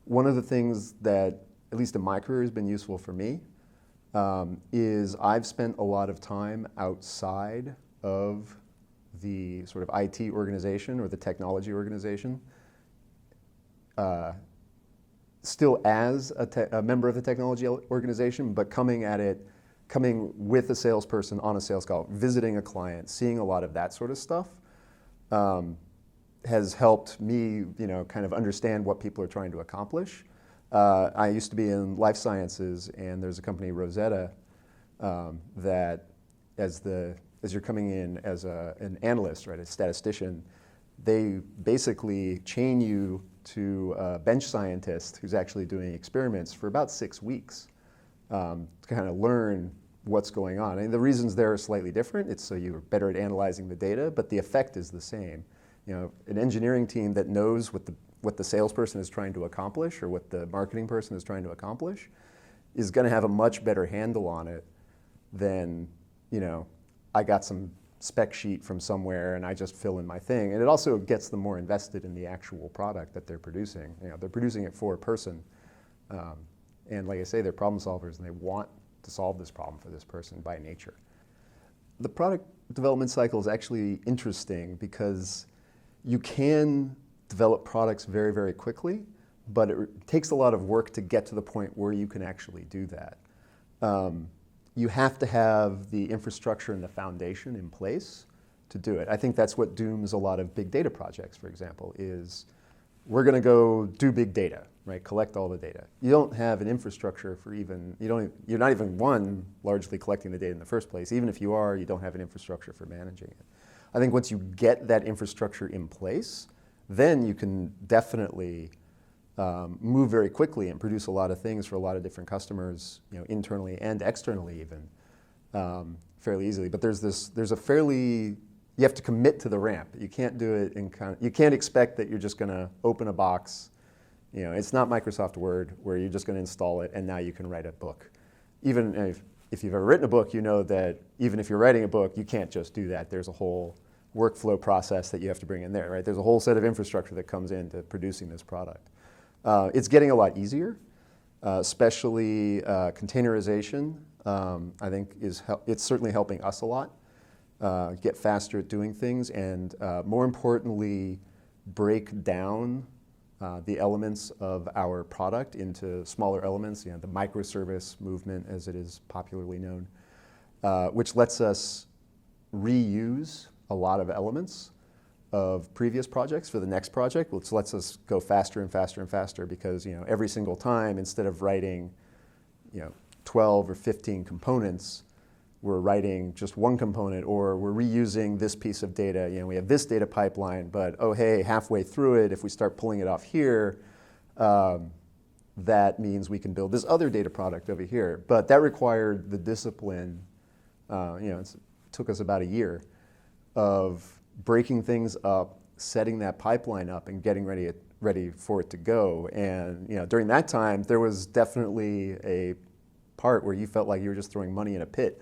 One of the things that, at least in my career, has been useful for me is I've spent a lot of time outside of the sort of IT organization or the technology organization, still as a member of the technology organization, but coming with a salesperson on a sales call, visiting a client, seeing a lot of that sort of stuff has helped me, kind of understand what people are trying to accomplish. I used to be in life sciences, and there's a company, Rosetta, that as you're coming in as an analyst, right, a statistician, they basically chain you to a bench scientist who's actually doing experiments for about 6 weeks to kind of learn what's going on. And the reasons there are slightly different. It's so you're better at analyzing the data, but the effect is the same. An engineering team that knows what the salesperson is trying to accomplish or what the marketing person is trying to accomplish is going to have a much better handle on it than, I got some spec sheet from somewhere and I just fill in my thing. And it also gets them more invested in the actual product that they're producing. They're producing it for a person. And like I say, they're problem solvers and they want to solve this problem for this person by nature. The product development cycle is actually interesting because you can develop products very, very quickly, but it takes a lot of work to get to the point where you can actually do that. You have to have the infrastructure and the foundation in place to do it. I think that's what dooms a lot of big data projects, for example, is we're going to go do big data, right? Collect all the data. You don't have an infrastructure for you're not even largely collecting the data in the first place. Even if you are, you don't have an infrastructure for managing it. I think once you get that infrastructure in place, then you can definitely move very quickly and produce a lot of things for a lot of different customers, internally and externally even, fairly easily. But you have to commit to the ramp. You can't do it you can't expect that you're just going to open a box. It's not Microsoft Word where you're just going to install it and now you can write a book. Even if you've ever written a book, you know that even if you're writing a book, you can't just do that. There's a whole workflow process that you have to bring in there, right? There's a whole set of infrastructure that comes into producing this product. It's getting a lot easier, especially containerization. I think it's certainly helping us a lot get faster at doing things, and more importantly, break down the elements of our product into smaller elements. The microservice movement, as it is popularly known, which lets us reuse a lot of elements of previous projects for the next project, which lets us go faster and faster and faster because every single time, instead of writing 12 or 15 components, we're writing just one component, or we're reusing this piece of data. We have this data pipeline, but oh hey, halfway through it, if we start pulling it off here, that means we can build this other data product over here. But that required the discipline. It took us about a year of breaking things up, setting that pipeline up, and getting ready for it to go. And during that time, there was definitely a part where you felt like you were just throwing money in a pit,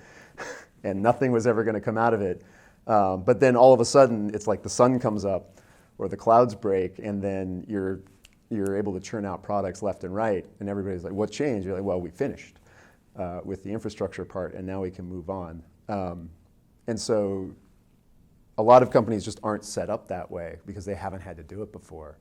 and nothing was ever going to come out of it. But then all of a sudden, it's like the sun comes up, or the clouds break, and then you're able to churn out products left and right. And everybody's like, "What changed?" You're like, "Well, we finished with the infrastructure part, and now we can move on." And so a lot of companies just aren't set up that way because they haven't had to do it before.